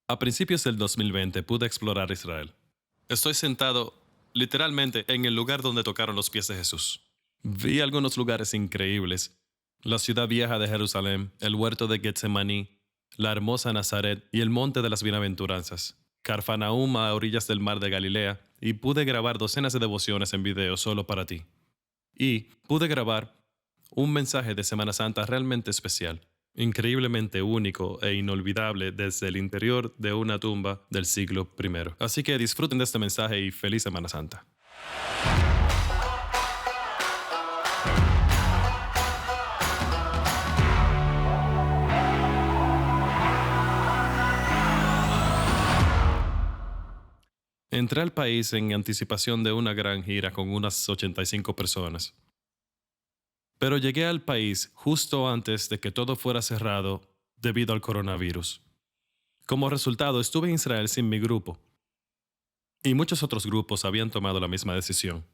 A principios del 2020 pude explorar Israel. Estoy sentado literalmente en el lugar donde tocaron los pies de Jesús. Vi algunos lugares increíbles. La ciudad vieja de Jerusalén, el huerto de Getsemaní, la hermosa Nazaret y el monte de las bienaventuranzas. Carfanaum a orillas del mar de Galilea, y pude grabar docenas de devociones en video solo para ti. Y pude grabar un mensaje de Semana Santa realmente especial, increíblemente único e inolvidable desde el interior de una tumba del siglo I. Así que disfruten de este mensaje y feliz Semana Santa. Entré al país en anticipación de una gran gira con unas 85 personas. Pero llegué al país justo antes de que todo fuera cerrado debido al coronavirus. Como resultado, estuve en Israel sin mi grupo, y muchos otros grupos habían tomado la misma decisión.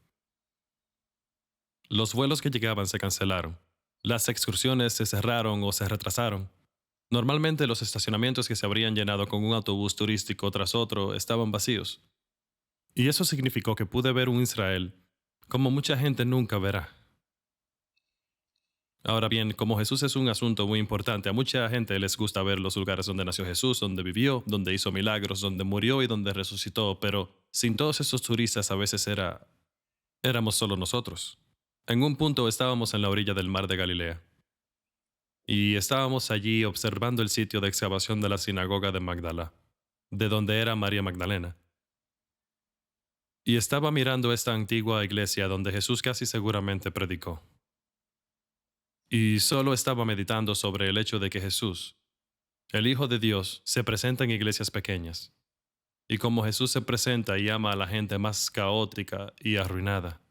Los vuelos que llegaban se cancelaron. Las excursiones se cerraron o se retrasaron. Normalmente los estacionamientos que se habrían llenado con un autobús turístico tras otro estaban vacíos. Y eso significó que pude ver un Israel como mucha gente nunca verá. Ahora bien, como Jesús es un asunto muy importante, a mucha gente les gusta ver los lugares donde nació Jesús, donde vivió, donde hizo milagros, donde murió y donde resucitó, pero sin todos esos turistas a veces éramos solo nosotros. En un punto estábamos en la orilla del mar de Galilea y estábamos allí observando el sitio de excavación de la sinagoga de Magdala, de donde era María Magdalena. Y estaba mirando esta antigua iglesia donde Jesús casi seguramente predicó. Y solo estaba meditando sobre el hecho de que Jesús, el Hijo de Dios, se presenta en iglesias pequeñas. Y como Jesús se presenta y ama a la gente más caótica y arruinada.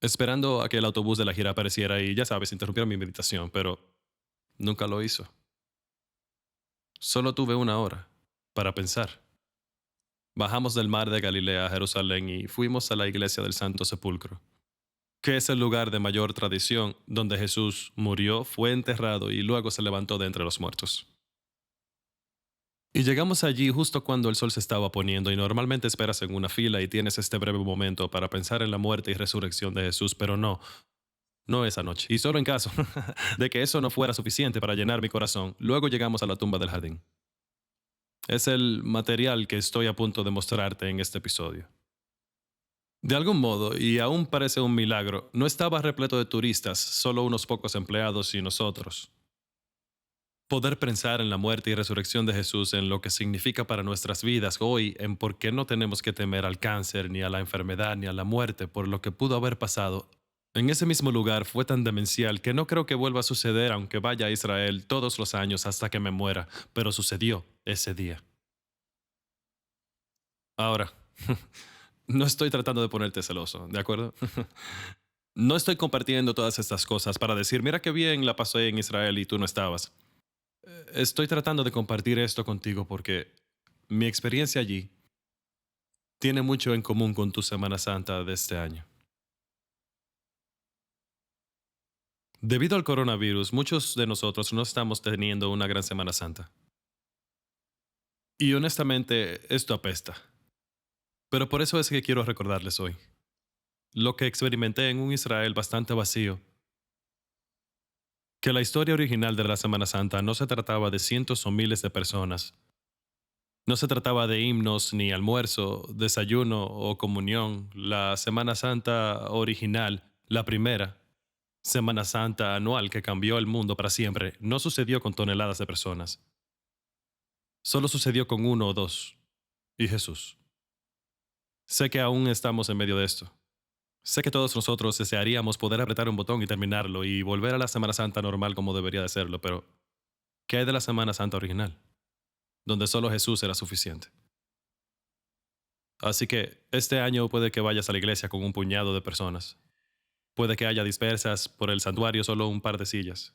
Esperando a que el autobús de la gira apareciera y, ya sabes, interrumpieron mi meditación, pero nunca lo hizo. Solo tuve una hora para pensar. Bajamos del mar de Galilea a Jerusalén y fuimos a la iglesia del Santo Sepulcro, que es el lugar de mayor tradición donde Jesús murió, fue enterrado y luego se levantó de entre los muertos. Y llegamos allí justo cuando el sol se estaba poniendo y normalmente esperas en una fila y tienes este breve momento para pensar en la muerte y resurrección de Jesús, pero no esa noche. Y solo en caso de que eso no fuera suficiente para llenar mi corazón, luego llegamos a la tumba del jardín. Es el material que estoy a punto de mostrarte en este episodio. De algún modo, y aún parece un milagro, no estaba repleto de turistas, solo unos pocos empleados y nosotros. Poder pensar en la muerte y resurrección de Jesús, en lo que significa para nuestras vidas hoy, en por qué no tenemos que temer al cáncer, ni a la enfermedad, ni a la muerte, por lo que pudo haber pasado, en ese mismo lugar fue tan demencial que no creo que vuelva a suceder aunque vaya a Israel todos los años hasta que me muera, pero sucedió ese día. Ahora, no estoy tratando de ponerte celoso, ¿de acuerdo? No estoy compartiendo todas estas cosas para decir, mira qué bien la pasé en Israel y tú no estabas. Estoy tratando de compartir esto contigo porque mi experiencia allí tiene mucho en común con tu Semana Santa de este año. Debido al coronavirus, muchos de nosotros no estamos teniendo una gran Semana Santa. Y honestamente, esto apesta. Pero por eso es que quiero recordarles hoy lo que experimenté en un Israel bastante vacío, que la historia original de la Semana Santa no se trataba de cientos o miles de personas. No se trataba de himnos, ni almuerzo, desayuno o comunión. La Semana Santa original, la primera, Semana Santa anual que cambió el mundo para siempre, no sucedió con toneladas de personas. Solo sucedió con uno o dos, y Jesús. Sé que aún estamos en medio de esto. Sé que todos nosotros desearíamos poder apretar un botón y terminarlo y volver a la Semana Santa normal como debería de serlo, pero ¿qué hay de la Semana Santa original? Donde solo Jesús era suficiente. Así que este año puede que vayas a la iglesia con un puñado de personas. Puede que haya dispersas por el santuario solo un par de sillas.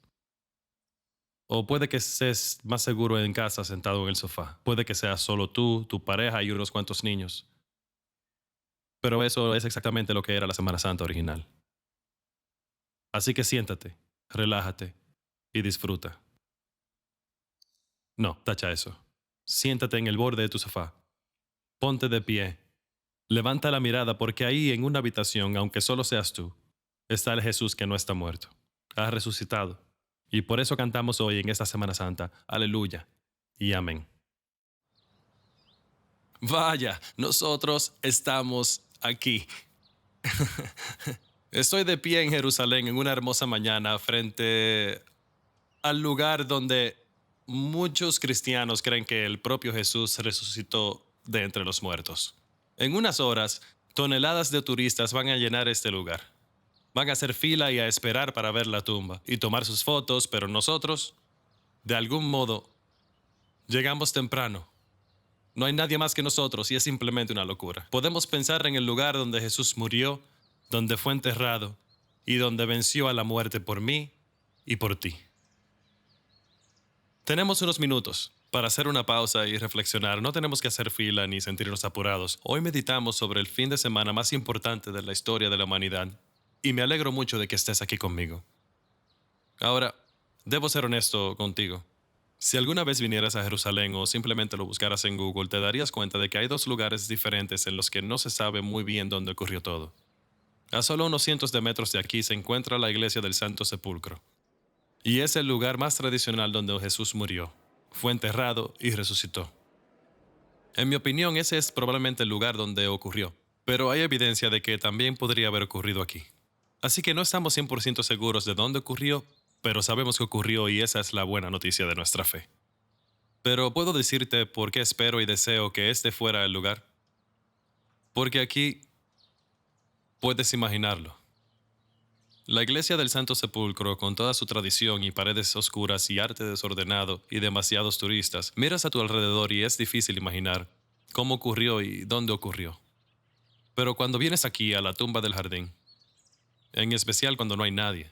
O puede que estés más seguro en casa sentado en el sofá. Puede que seas solo tú, tu pareja y unos cuantos niños. Pero eso es exactamente lo que era la Semana Santa original. Así que siéntate, relájate y disfruta. No, tacha eso. Siéntate en el borde de tu sofá. Ponte de pie. Levanta la mirada porque ahí en una habitación, aunque solo seas tú, está el Jesús que no está muerto. Ha resucitado. Y por eso cantamos hoy en esta Semana Santa, aleluya y amén. Vaya, nosotros estamos aquí. Estoy de pie en Jerusalén en una hermosa mañana frente al lugar donde muchos cristianos creen que el propio Jesús resucitó de entre los muertos. En unas horas, toneladas de turistas van a llenar este lugar. Van a hacer fila y a esperar para ver la tumba y tomar sus fotos, pero nosotros, de algún modo, llegamos temprano. No hay nadie más que nosotros y es simplemente una locura. Podemos pensar en el lugar donde Jesús murió, donde fue enterrado y donde venció a la muerte por mí y por ti. Tenemos unos minutos para hacer una pausa y reflexionar. No tenemos que hacer fila ni sentirnos apurados. Hoy meditamos sobre el fin de semana más importante de la historia de la humanidad y me alegro mucho de que estés aquí conmigo. Ahora, debo ser honesto contigo. Si alguna vez vinieras a Jerusalén o simplemente lo buscaras en Google, te darías cuenta de que hay dos lugares diferentes en los que no se sabe muy bien dónde ocurrió todo. A solo unos cientos de metros de aquí se encuentra la iglesia del Santo Sepulcro. Y es el lugar más tradicional donde Jesús murió. Fue enterrado y resucitó. En mi opinión, ese es probablemente el lugar donde ocurrió. Pero hay evidencia de que también podría haber ocurrido aquí. Así que no estamos 100% seguros de dónde ocurrió, pero sabemos que ocurrió y esa es la buena noticia de nuestra fe. Pero puedo decirte por qué espero y deseo que este fuera el lugar. Porque aquí puedes imaginarlo. La iglesia del Santo Sepulcro, con toda su tradición y paredes oscuras y arte desordenado y demasiados turistas, miras a tu alrededor y es difícil imaginar cómo ocurrió y dónde ocurrió. Pero cuando vienes aquí a la tumba del jardín, en especial cuando no hay nadie,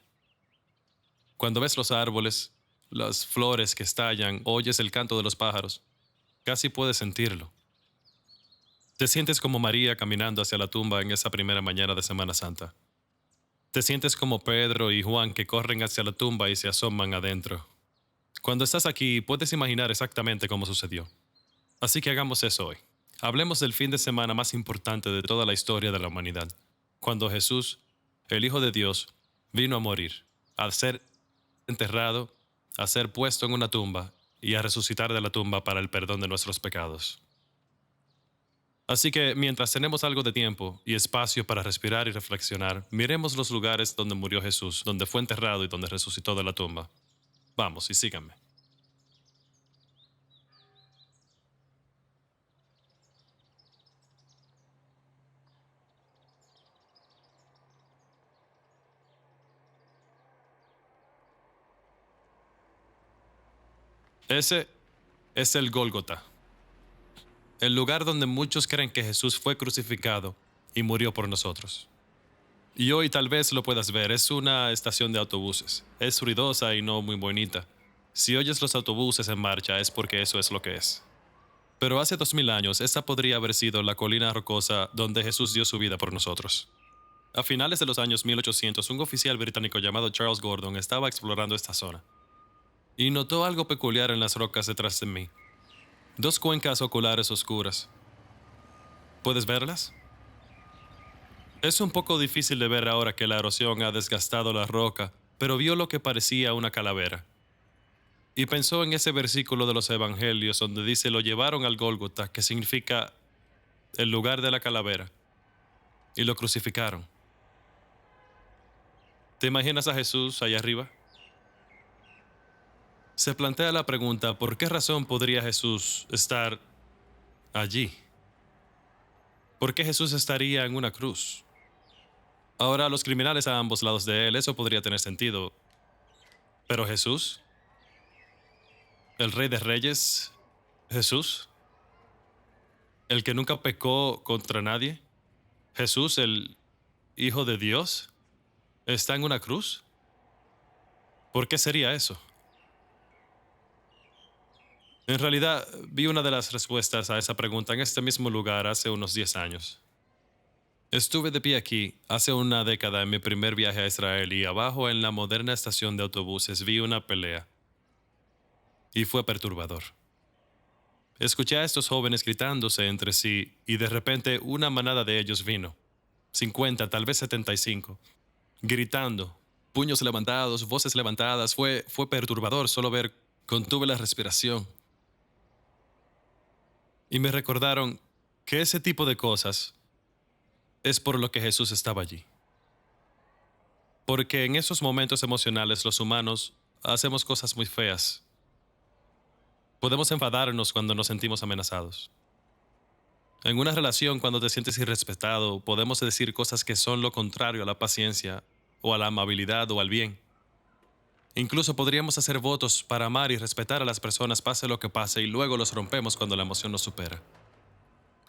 cuando ves los árboles, las flores que estallan, oyes el canto de los pájaros, casi puedes sentirlo. Te sientes como María caminando hacia la tumba en esa primera mañana de Semana Santa. Te sientes como Pedro y Juan que corren hacia la tumba y se asoman adentro. Cuando estás aquí, puedes imaginar exactamente cómo sucedió. Así que hagamos eso hoy. Hablemos del fin de semana más importante de toda la historia de la humanidad, cuando Jesús, el Hijo de Dios, vino a morir, a ser enterrado, a ser puesto en una tumba y a resucitar de la tumba para el perdón de nuestros pecados. Así que mientras tenemos algo de tiempo y espacio para respirar y reflexionar, miremos los lugares donde murió Jesús, donde fue enterrado y donde resucitó de la tumba. Vamos y síganme. Ese es el Gólgota, el lugar donde muchos creen que Jesús fue crucificado y murió por nosotros. Y hoy tal vez lo puedas ver, es una estación de autobuses. Es ruidosa y no muy bonita. Si oyes los autobuses en marcha es porque eso es lo que es. Pero hace 2000 años, esta podría haber sido la colina rocosa donde Jesús dio su vida por nosotros. A finales de los años 1800, un oficial británico llamado Charles Gordon estaba explorando esta zona y notó algo peculiar en las rocas detrás de mí. Dos cuencas oculares oscuras. ¿Puedes verlas? Es un poco difícil de ver ahora que la erosión ha desgastado la roca, pero vio lo que parecía una calavera. Y pensó en ese versículo de los evangelios donde dice lo llevaron al Gólgota, que significa el lugar de la calavera, y lo crucificaron. ¿Te imaginas a Jesús allá arriba? Se plantea la pregunta, ¿por qué razón podría Jesús estar allí? ¿Por qué Jesús estaría en una cruz? Ahora, los criminales a ambos lados de él, eso podría tener sentido. Pero Jesús, el Rey de Reyes, Jesús, el que nunca pecó contra nadie, Jesús, el Hijo de Dios, está en una cruz. ¿Por qué sería eso? En realidad, vi una de las respuestas a esa pregunta en este mismo lugar hace unos 10 años. Estuve de pie aquí hace una década en mi primer viaje a Israel y abajo en la moderna estación de autobuses vi una pelea. y fue perturbador. Escuché a estos jóvenes gritándose entre sí y de repente una manada de ellos vino, 50, tal vez 75, gritando, puños levantados, voces levantadas. Fue perturbador solo ver, contuve la respiración. Y me recordaron que ese tipo de cosas es por lo que Jesús estaba allí. Porque en esos momentos emocionales los humanos hacemos cosas muy feas. Podemos enfadarnos cuando nos sentimos amenazados. En una relación, cuando te sientes irrespetado, podemos decir cosas que son lo contrario a la paciencia, o a la amabilidad, o al bien. Incluso podríamos hacer votos para amar y respetar a las personas pase lo que pase y luego los rompemos cuando la emoción nos supera.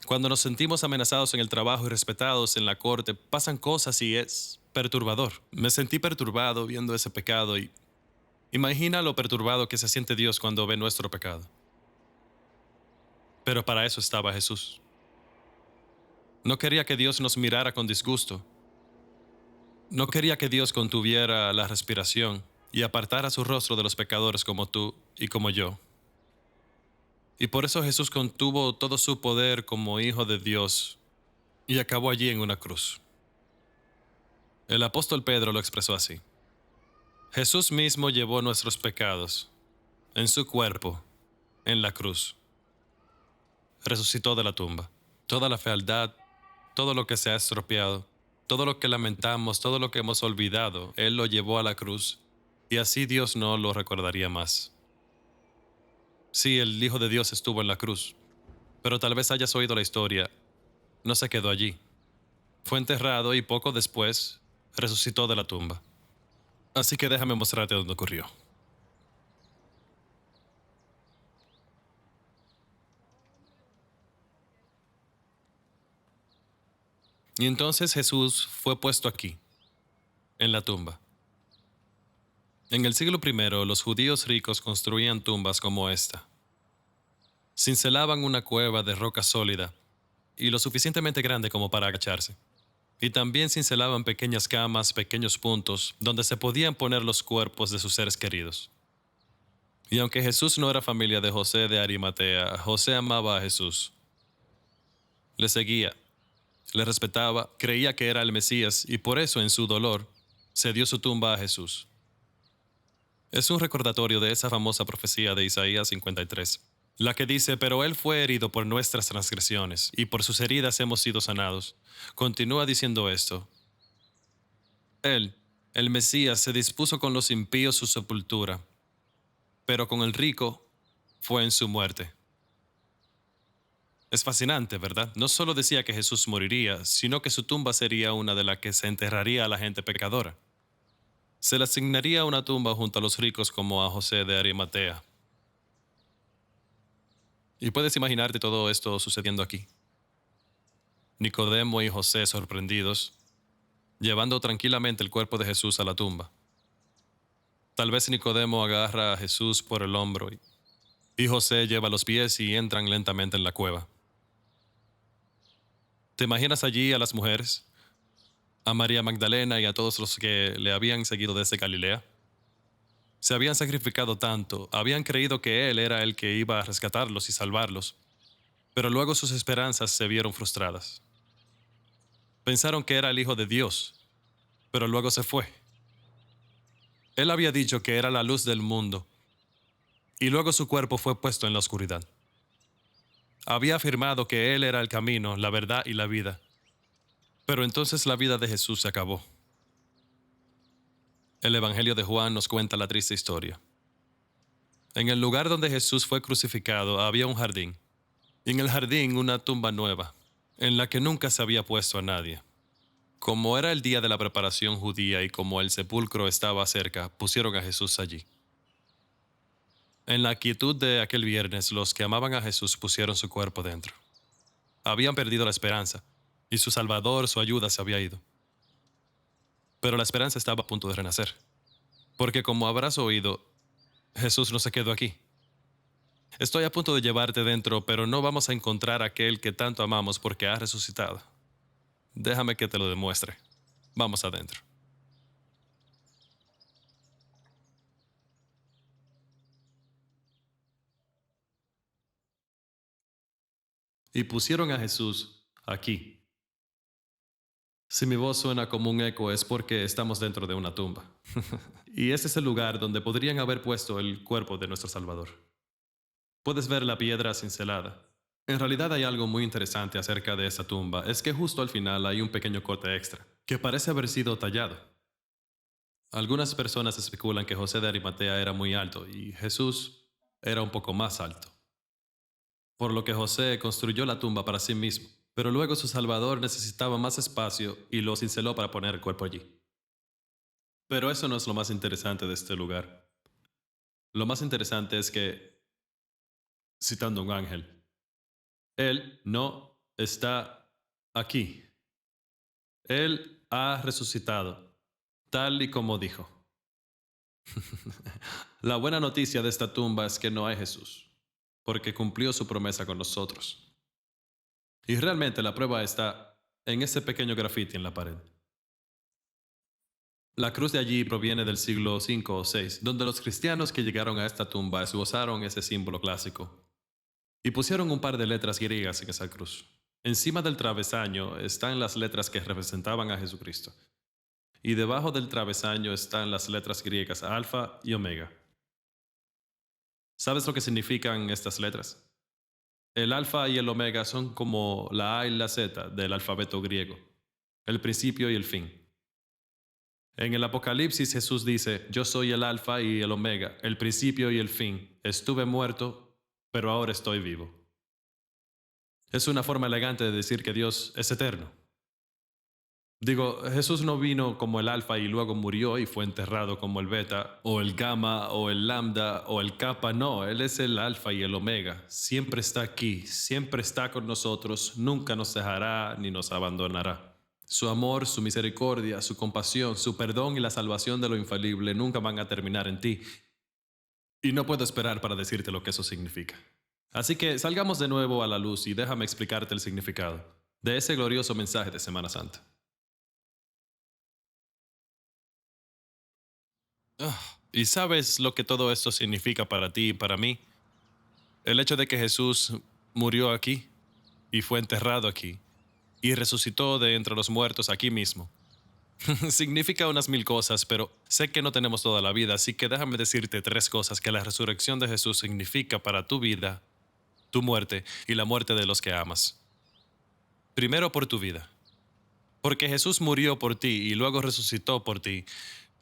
Cuando nos sentimos amenazados en el trabajo y respetados en la corte, pasan cosas y es perturbador. Me sentí perturbado viendo ese pecado y imagina lo perturbado que se siente Dios cuando ve nuestro pecado. Pero para eso estaba Jesús. No quería que Dios nos mirara con disgusto. No quería que Dios contuviera la respiración y apartara su rostro de los pecadores como tú y como yo. Y por eso Jesús contuvo todo su poder como Hijo de Dios y acabó allí en una cruz. El apóstol Pedro lo expresó así: Jesús mismo llevó nuestros pecados en su cuerpo, en la cruz. Resucitó de la tumba. Toda la fealdad, todo lo que se ha estropeado, todo lo que lamentamos, todo lo que hemos olvidado, Él lo llevó a la cruz y así Dios no lo recordaría más. Sí, el Hijo de Dios estuvo en la cruz, pero tal vez hayas oído la historia. No se quedó allí. Fue enterrado y poco después resucitó de la tumba. Así que déjame mostrarte dónde ocurrió. Y entonces Jesús fue puesto aquí, en la tumba. En el siglo I, los judíos ricos construían tumbas como esta. Cincelaban una cueva de roca sólida y lo suficientemente grande como para agacharse. Y también cincelaban pequeñas camas, pequeños puntos, donde se podían poner los cuerpos de sus seres queridos. Y aunque Jesús no era familia de José de Arimatea, José amaba a Jesús. Le seguía, le respetaba, creía que era el Mesías y por eso en su dolor se dio su tumba a Jesús. Es un recordatorio de esa famosa profecía de Isaías 53, la que dice: pero Él fue herido por nuestras transgresiones y por sus heridas hemos sido sanados. Continúa diciendo esto: Él, el Mesías, se dispuso con los impíos su sepultura, pero con el rico fue en su muerte. Es fascinante, ¿verdad? No solo decía que Jesús moriría, sino que su tumba sería una de las que se enterraría a la gente pecadora. Se le asignaría una tumba junto a los ricos como a José de Arimatea. Y puedes imaginarte todo esto sucediendo aquí. Nicodemo y José sorprendidos, llevando tranquilamente el cuerpo de Jesús a la tumba. Tal vez Nicodemo agarra a Jesús por el hombro y José lleva los pies y entran lentamente en la cueva. ¿Te imaginas allí a las mujeres? A María Magdalena y a todos los que le habían seguido desde Galilea. Se habían sacrificado tanto, habían creído que Él era el que iba a rescatarlos y salvarlos, pero luego sus esperanzas se vieron frustradas. Pensaron que era el Hijo de Dios, pero luego se fue. Él había dicho que era la luz del mundo, y luego su cuerpo fue puesto en la oscuridad. Había afirmado que Él era el camino, la verdad y la vida, pero entonces la vida de Jesús se acabó. El Evangelio de Juan nos cuenta la triste historia. En el lugar donde Jesús fue crucificado había un jardín, y en el jardín una tumba nueva, en la que nunca se había puesto a nadie. Como era el día de la preparación judía y como el sepulcro estaba cerca, pusieron a Jesús allí. En la quietud de aquel viernes, los que amaban a Jesús pusieron su cuerpo dentro. Habían perdido la esperanza, y su Salvador, su ayuda, se había ido. Pero la esperanza estaba a punto de renacer, porque como habrás oído, Jesús no se quedó aquí. Estoy a punto de llevarte dentro, pero no vamos a encontrar a aquel que tanto amamos porque ha resucitado. Déjame que te lo demuestre. Vamos adentro. y pusieron a Jesús aquí. Si mi voz suena como un eco es porque estamos dentro de una tumba. Y ese es el lugar donde podrían haber puesto el cuerpo de nuestro Salvador. Puedes ver la piedra cincelada. En realidad hay algo muy interesante acerca de esa tumba. Es que justo al final hay un pequeño corte extra, que parece haber sido tallado. Algunas personas especulan que José de Arimatea era muy alto y Jesús era un poco más alto, por lo que José construyó la tumba para sí mismo, pero luego su Salvador necesitaba más espacio y lo cinceló para poner el cuerpo allí. Pero eso no es lo más interesante de este lugar. Lo más interesante es que, citando a un ángel, Él no está aquí. Él ha resucitado, tal y como dijo. La buena noticia de esta tumba es que no hay Jesús, porque cumplió su promesa con nosotros. Y realmente la prueba está en ese pequeño grafiti en la pared. La cruz de allí proviene del siglo V o VI, donde los cristianos que llegaron a esta tumba esbozaron ese símbolo clásico y pusieron un par de letras griegas en esa cruz. Encima del travesaño están las letras que representaban a Jesucristo, y debajo del travesaño están las letras griegas alfa y omega. ¿Sabes lo que significan estas letras? El alfa y el omega son como la A y la Z del alfabeto griego, el principio y el fin. En el Apocalipsis Jesús dice, yo soy el alfa y el omega, el principio y el fin. Estuve muerto, pero ahora estoy vivo. Es una forma elegante de decir que Dios es eterno. Digo, Jesús no vino como el alfa y luego murió y fue enterrado como el beta, o el gamma, o el lambda, o el kappa. No, Él es el alfa y el omega. Siempre está aquí, siempre está con nosotros, nunca nos dejará ni nos abandonará. Su amor, su misericordia, su compasión, su perdón y la salvación de lo infalible nunca van a terminar en ti. Y no puedo esperar para decirte lo que eso significa. Así que salgamos de nuevo a la luz y déjame explicarte el significado de ese glorioso mensaje de Semana Santa. ¿Y sabes lo que todo esto significa para ti y para mí? El hecho de que Jesús murió aquí y fue enterrado aquí y resucitó de entre los muertos aquí mismo. Significa unas mil cosas, pero sé que no tenemos toda la vida, así que déjame decirte tres cosas que la resurrección de Jesús significa para tu vida, tu muerte y la muerte de los que amas. Primero por tu vida. Porque Jesús murió por ti y luego resucitó por ti,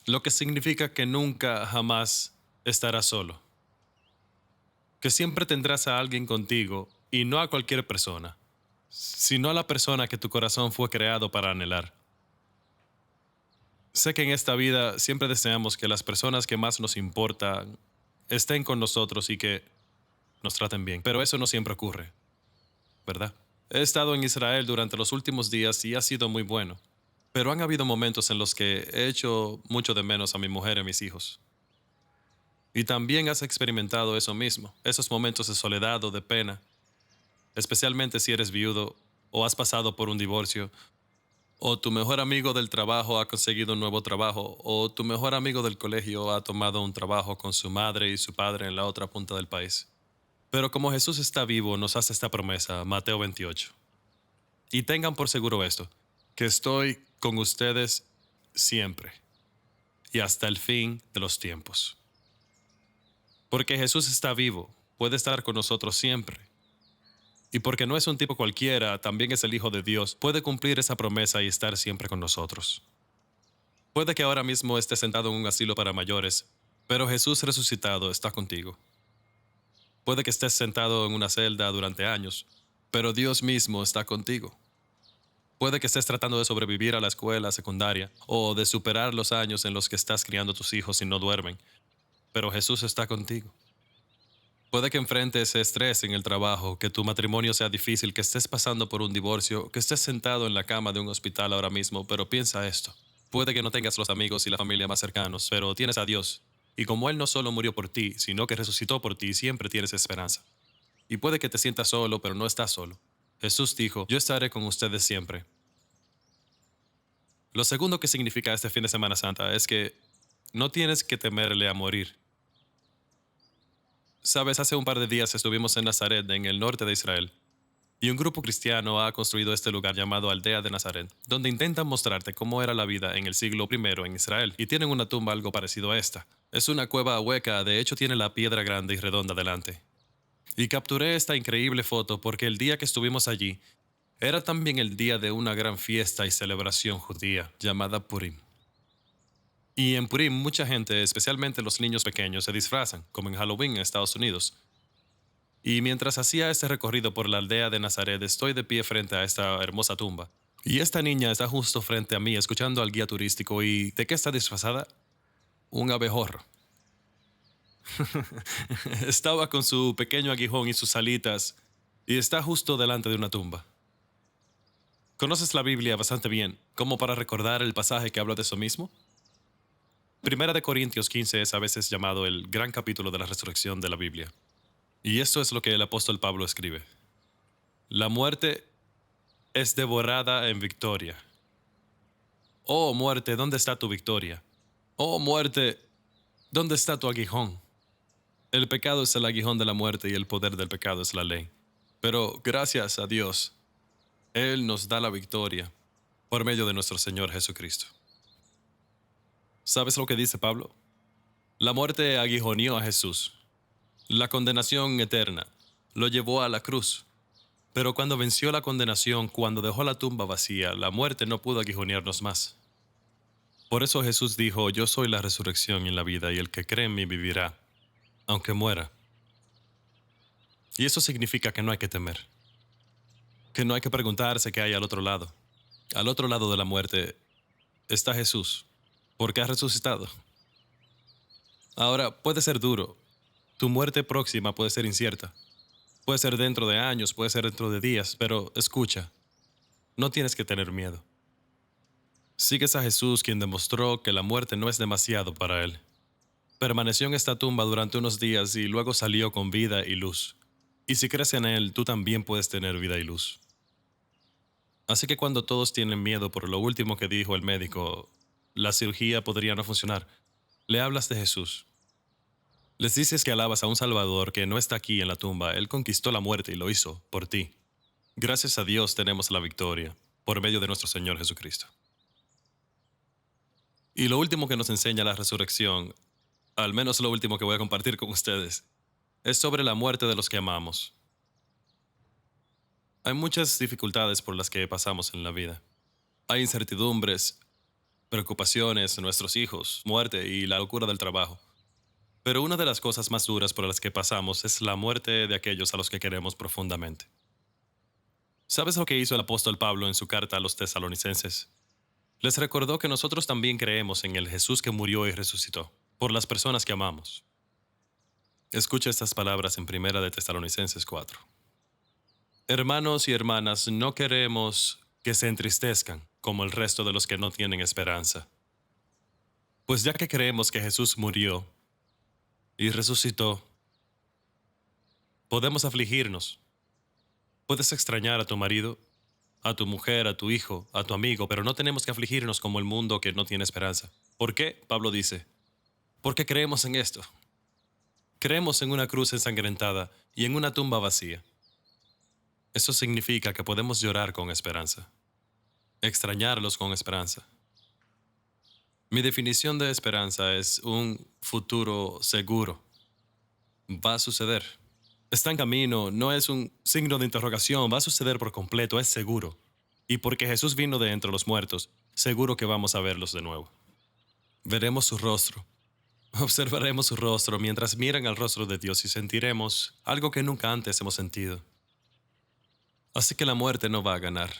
lo que significa que nunca jamás estarás solo. Que siempre tendrás a alguien contigo y no a cualquier persona, sino a la persona que tu corazón fue creado para anhelar. Sé que en esta vida siempre deseamos que las personas que más nos importan estén con nosotros y que nos traten bien, pero eso no siempre ocurre, ¿verdad? He estado en Israel durante los últimos días y ha sido muy bueno, pero han habido momentos en los que he hecho mucho de menos a mi mujer y a mis hijos. Y también has experimentado eso mismo, esos momentos de soledad o de pena, especialmente si eres viudo o has pasado por un divorcio, o tu mejor amigo del trabajo ha conseguido un nuevo trabajo, o tu mejor amigo del colegio ha tomado un trabajo con su madre y su padre en la otra punta del país. Pero como Jesús está vivo, nos hace esta promesa, Mateo 28. Y tengan por seguro esto, que estoy con ustedes siempre y hasta el fin de los tiempos. Porque Jesús está vivo, puede estar con nosotros siempre. Y porque no es un tipo cualquiera, también es el Hijo de Dios, puede cumplir esa promesa y estar siempre con nosotros. Puede que ahora mismo estés sentado en un asilo para mayores, pero Jesús resucitado está contigo. Puede que estés sentado en una celda durante años, pero Dios mismo está contigo. Puede que estés tratando de sobrevivir a la escuela secundaria o de superar los años en los que estás criando a tus hijos y no duermen, pero Jesús está contigo. Puede que enfrentes estrés en el trabajo, que tu matrimonio sea difícil, que estés pasando por un divorcio, que estés sentado en la cama de un hospital ahora mismo, pero piensa esto. Puede que no tengas los amigos y la familia más cercanos, pero tienes a Dios. Y como Él no solo murió por ti, sino que resucitó por ti, siempre tienes esperanza. Y puede que te sientas solo, pero no estás solo. Jesús dijo, yo estaré con ustedes siempre. Lo segundo que significa este fin de Semana Santa es que no tienes que temerle a morir. Sabes, hace un par de días estuvimos en Nazaret, en el norte de Israel. Y un grupo cristiano ha construido este lugar llamado Aldea de Nazaret, donde intentan mostrarte cómo era la vida en el siglo I en Israel, y tienen una tumba algo parecido a esta. Es una cueva hueca, de hecho tiene la piedra grande y redonda delante. Y capturé esta increíble foto porque el día que estuvimos allí era también el día de una gran fiesta y celebración judía llamada Purim. Y en Purim mucha gente, especialmente los niños pequeños, se disfrazan, como en Halloween en Estados Unidos. Y mientras hacía este recorrido por la aldea de Nazaret, estoy de pie frente a esta hermosa tumba. Y esta niña está justo frente a mí, escuchando al guía turístico. ¿Y de qué está disfrazada? Un abejorro. Estaba con su pequeño aguijón y sus alitas, y está justo delante de una tumba. ¿Conoces la Biblia bastante bien, como para recordar el pasaje que habla de eso mismo? Primera de Corintios 15 es a veces llamado el gran capítulo de la resurrección de la Biblia. Y esto es lo que el apóstol Pablo escribe. La muerte es devorada en victoria. Oh muerte, ¿dónde está tu victoria? Oh muerte, ¿dónde está tu aguijón? El pecado es el aguijón de la muerte y el poder del pecado es la ley. Pero gracias a Dios, Él nos da la victoria por medio de nuestro Señor Jesucristo. ¿Sabes lo que dice Pablo? La muerte aguijoneó a Jesús. La condenación eterna lo llevó a la cruz. Pero cuando venció la condenación, cuando dejó la tumba vacía, la muerte no pudo aguijonearnos más. Por eso Jesús dijo, yo soy la resurrección y la vida, y el que cree en mí vivirá, aunque muera. Y eso significa que no hay que temer, que no hay que preguntarse qué hay al otro lado. Al otro lado de la muerte está Jesús, porque ha resucitado. Ahora, puede ser duro. Tu muerte próxima puede ser incierta. Puede ser dentro de años, puede ser dentro de días, pero escucha, no tienes que tener miedo. Sigues a Jesús, quien demostró que la muerte no es demasiado para él. Permaneció en esta tumba durante unos días y luego salió con vida y luz. Y si crees en él, tú también puedes tener vida y luz. Así que cuando todos tienen miedo por lo último que dijo el médico, la cirugía podría no funcionar, le hablas de Jesús. Les dices que alabas a un Salvador que no está aquí en la tumba. Él conquistó la muerte y lo hizo por ti. Gracias a Dios tenemos la victoria por medio de nuestro Señor Jesucristo. Y lo último que nos enseña la resurrección, al menos lo último que voy a compartir con ustedes, es sobre la muerte de los que amamos. Hay muchas dificultades por las que pasamos en la vida. Hay incertidumbres, preocupaciones, nuestros hijos, muerte y la locura del trabajo. Pero una de las cosas más duras por las que pasamos es la muerte de aquellos a los que queremos profundamente. ¿Sabes lo que hizo el apóstol Pablo en su carta a los tesalonicenses? Les recordó que nosotros también creemos en el Jesús que murió y resucitó, por las personas que amamos. Escucha estas palabras en Primera de Tesalonicenses 4. Hermanos y hermanas, no queremos que se entristezcan como el resto de los que no tienen esperanza. Pues ya que creemos que Jesús murió y resucitó, podemos afligirnos. Puedes extrañar a tu marido, a tu mujer, a tu hijo, a tu amigo, pero no tenemos que afligirnos como el mundo que no tiene esperanza. ¿Por qué? Pablo dice, porque creemos en esto. Creemos en una cruz ensangrentada y en una tumba vacía. Eso significa que podemos llorar con esperanza, extrañarlos con esperanza. Mi definición de esperanza es un futuro seguro. Va a suceder. Está en camino, no es un signo de interrogación, va a suceder por completo, es seguro. Y porque Jesús vino de entre los muertos, seguro que vamos a verlos de nuevo. Veremos su rostro. Observaremos su rostro mientras miran al rostro de Dios y sentiremos algo que nunca antes hemos sentido. Así que la muerte no va a ganar.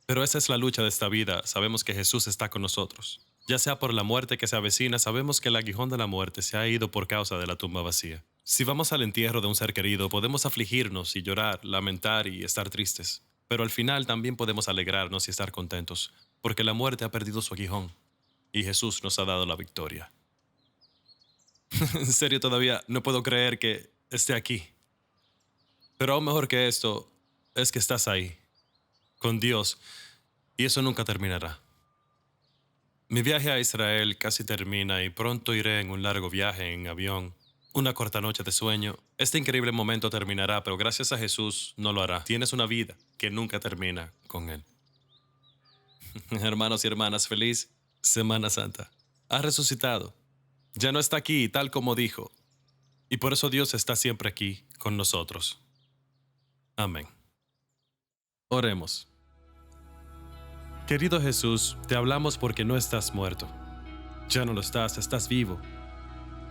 Pero esa es la lucha de esta vida. Sabemos que Jesús está con nosotros. Ya sea por la muerte que se avecina, sabemos que el aguijón de la muerte se ha ido por causa de la tumba vacía. Si vamos al entierro de un ser querido, podemos afligirnos y llorar, lamentar y estar tristes. Pero al final también podemos alegrarnos y estar contentos, porque la muerte ha perdido su aguijón y Jesús nos ha dado la victoria. En serio, todavía no puedo creer que esté aquí. Pero aún mejor que esto es que estás ahí, con Dios, y eso nunca terminará. Mi viaje a Israel casi termina y pronto iré en un largo viaje en avión. una corta noche de sueño. Este increíble momento terminará, pero gracias a Jesús no lo hará. Tienes una vida que nunca termina con Él. Hermanos y hermanas, feliz Semana Santa. Ha resucitado. Ya no está aquí, tal como dijo. Y por eso Dios está siempre aquí con nosotros. Amén. Oremos. Querido Jesús, te hablamos porque no estás muerto. Ya no lo estás vivo.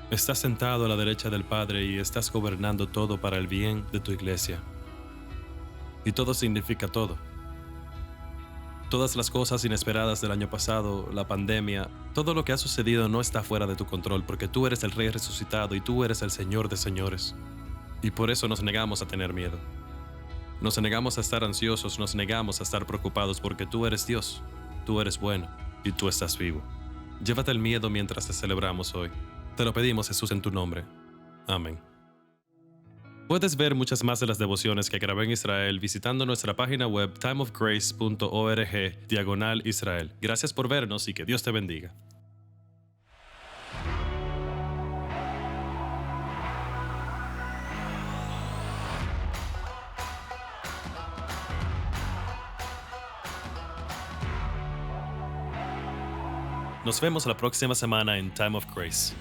Estás sentado a la derecha del Padre y estás gobernando todo para el bien de tu iglesia. Y todo significa todo. Todas las cosas inesperadas del año pasado, la pandemia, todo lo que ha sucedido no está fuera de tu control porque tú eres el Rey resucitado y tú eres el Señor de señores. Y por eso nos negamos a tener miedo. Nos negamos a estar ansiosos, nos negamos a estar preocupados porque tú eres Dios, tú eres bueno y tú estás vivo. Llévate el miedo mientras te celebramos hoy. Te lo pedimos, Jesús, en tu nombre. Amén. Puedes ver muchas más de las devociones que grabé en Israel visitando nuestra página web timeofgrace.org/Israel. Gracias por vernos y que Dios te bendiga. Nos vemos la próxima semana en Time of Grace.